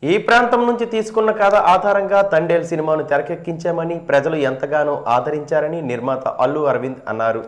ఈ ప్రాంతం నుంచి తీసుకున్న కథ ఆధారంగా తండేల్ సినిమాను తెరకెక్కించామని ప్రజలు ఎంతగానో ఆదరించారని నిర్మాత అల్లు అరవింద్ అన్నారు.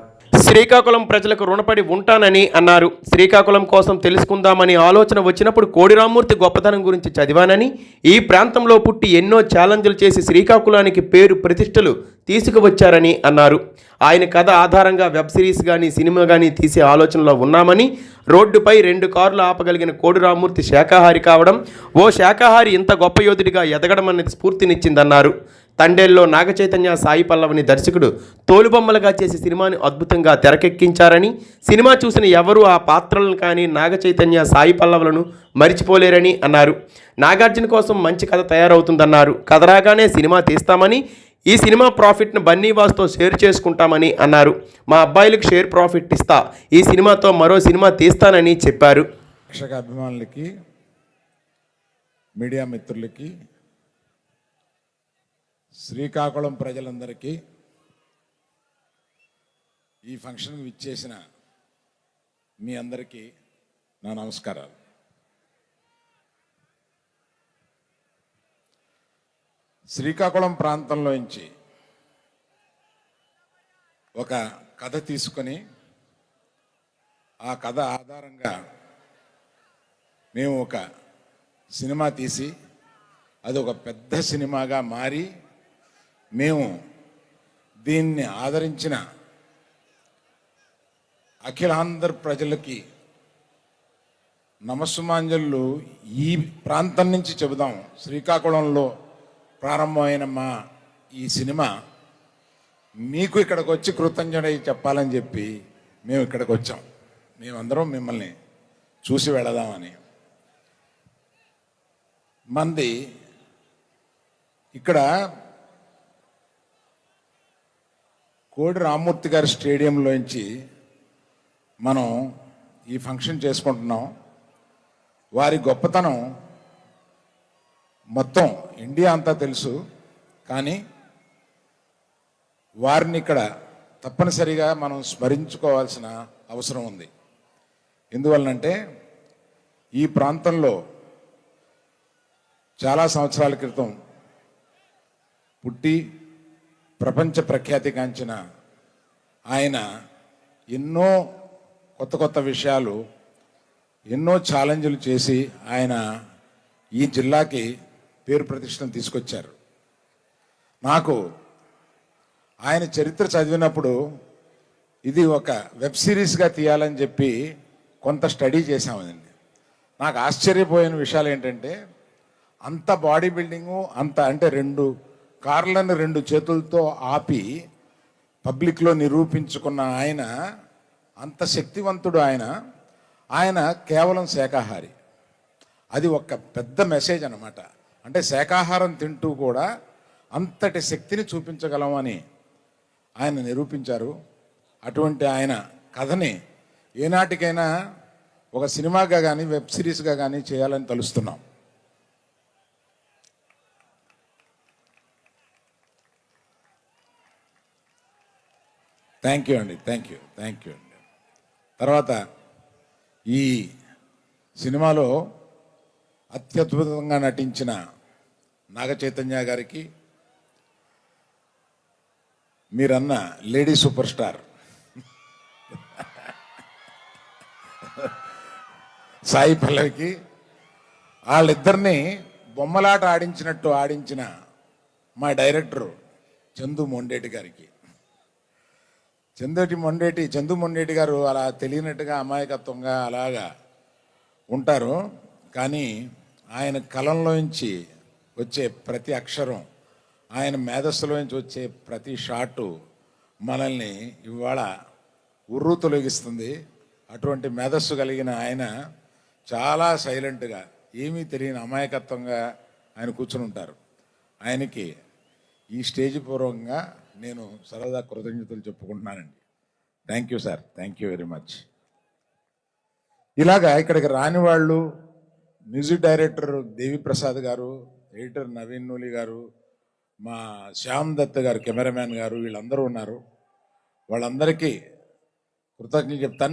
శ్రీకాకుళం ప్రజలకు రుణపడి ఉంటానని అన్నారు. శ్రీకాకుళం కోసం తెలుసుకుందామని ఆలోచన వచ్చినప్పుడు కోడిరామ్మూర్తి గొప్పతనం గురించి చదివానని, ఈ ప్రాంతంలో పుట్టి ఎన్నో ఛాలెంజ్లు చేసి శ్రీకాకుళానికి పేరు ప్రతిష్టలు తీసుకువచ్చారని అన్నారు. ఆయన కథ ఆధారంగా వెబ్ సిరీస్ కానీ సినిమా కానీ తీసే ఆలోచనలో ఉన్నామని, రోడ్డుపై 2 కార్లు ఆపగలిగిన కోడిరామ్మూర్తి శాఖాహారి కావడం, ఓ శాఖాహారి ఇంత గొప్ప యోధుడిగా ఎదగడం అనేది స్ఫూర్తినిచ్చిందన్నారు. తండేల్లో నాగచైతన్య సాయి పల్లవిని దర్శకుడు తోలుబొమ్మలుగా చేసి సినిమాని అద్భుతంగా తెరకెక్కించారని, సినిమా చూసిన ఎవరూ ఆ పాత్రలను కానీ నాగచైతన్య సాయి పల్లవులను మరిచిపోలేరని అన్నారు. నాగార్జున కోసం మంచి కథ తయారవుతుందన్నారు. కథ రాగానే సినిమా తీస్తామని, ఈ సినిమా ప్రాఫిట్ను బన్నీవాస్తో షేర్ చేసుకుంటామని అన్నారు. మా అబ్బాయిలకు షేర్ ప్రాఫిట్ ఇస్తా, ఈ సినిమాతో మరో సినిమా తీస్తానని చెప్పారు. ప్రేక్షక అభిమానులకి, మీడియా మిత్రులకి, శ్రీకాకుళం ప్రజలందరికీ, ఈ ఫంక్షన్కి విచ్చేసిన మీ అందరికీ నా నమస్కారాలు. శ్రీకాకుళం ప్రాంతంలోంచి ఒక కథ తీసుకొని ఆ కథ ఆధారంగా మేము ఒక సినిమా తీసి అది ఒక పెద్ద సినిమాగా మారి మేము దీన్ని ఆదరించిన అఖిలాంధ్ర ప్రజలకి నమస్సుమాంజలు ఈ ప్రాంతం నుంచి చెబుదాం. శ్రీకాకుళంలో ప్రారంభమైన మా ఈ సినిమా మీకు ఇక్కడికి వచ్చి కృతజ్ఞత చెప్పాలని చెప్పి మేము ఇక్కడికి వచ్చాం. మేమందరం మిమ్మల్ని చూసి వెళదామని. మంది ఇక్కడ కోడి రామ్మూర్తి గారి స్టేడియంలోంచి మనం ఈ ఫంక్షన్ చేసుకుంటున్నాం. వారి గొప్పతనం మొత్తం ఇండియా అంతా తెలుసు, కానీ వారిని ఇక్కడ తప్పనిసరిగా మనం స్మరించుకోవాల్సిన అవసరం ఉంది. ఎందువలనంటే ఈ ప్రాంతంలో చాలా సంవత్సరాల క్రితం పుట్టి ప్రపంచ ప్రఖ్యాతిగాంచిన ఆయన ఎన్నో కొత్త కొత్త విషయాలు, ఎన్నో ఛాలెంజ్లు చేసి ఆయన ఈ జిల్లాకి పేరు ప్రతిష్టను తీసుకొచ్చారు. నాకు ఆయన చరిత్ర చదివినప్పుడు ఇది ఒక వెబ్ సిరీస్గా తీయాలని చెప్పి కొంత స్టడీ చేశామండి. నాకు ఆశ్చర్యపోయిన విషయాలు ఏంటంటే, అంత బాడీ బిల్డింగు, అంత అంటే 2 కార్లను 2 చేతులతో ఆపి పబ్లిక్లో నిరూపించుకున్న ఆయన, అంత శక్తివంతుడు ఆయన కేవలం శాకాహారి. అది ఒక పెద్ద మెసేజ్ అన్నమాట. అంటే శాకాహారం తింటూ కూడా అంతటి శక్తిని చూపించగలమని ఆయన నిరూపించారు. అటువంటి ఆయన కథని ఏనాటికైనా ఒక సినిమాగా కానీ వెబ్ సిరీస్గా కానీ చేయాలని తలుస్తున్నాం. థ్యాంక్ యూ అండి. తర్వాత ఈ సినిమాలో అత్యద్భుతంగా నటించిన నాగచైతన్య గారికి, మీరన్న లేడీ సూపర్ స్టార్ సాయి పల్లవికి, వాళ్ళిద్దరినీ బొమ్మలాట ఆడించినట్టు ఆడించిన మా డైరెక్టర్ చందు మొండేటి గారికి. చందు మొండేటి గారు అలా తెలియనట్టుగా అమాయకత్వంగా అలాగా ఉంటారు, కానీ ఆయన కలంలోంచి వచ్చే ప్రతి అక్షరం, ఆయన మేధస్సులోంచి వచ్చే ప్రతి షాటు మనల్ని ఇవాళ ఉర్రు తొలగిస్తుంది. అటువంటి మేధస్సు కలిగిన ఆయన చాలా సైలెంట్గా, ఏమీ తెలియని అమాయకత్వంగా ఆయన కూర్చుని ఉంటారు. ఆయనకి ఈ స్టేజ్ పూర్వకంగా నేను సరదా కృతజ్ఞతలు చెప్పుకుంటున్నానండి. Thank you sir, thank you very much. ఇలాగా ఇక్కడికి రాని వాళ్ళు, మ్యూజిక్ డైరెక్టర్ దేవి ప్రసాద్ గారు, ఎడిటర్ నవీన్ నూలి గారు, మా శ్యామ్ దత్ గారు కెమెరామ్యాన్ గారు, వీళ్ళందరూ ఉన్నారు. వాళ్ళందరికీ కృతజ్ఞతలు చెప్తాను.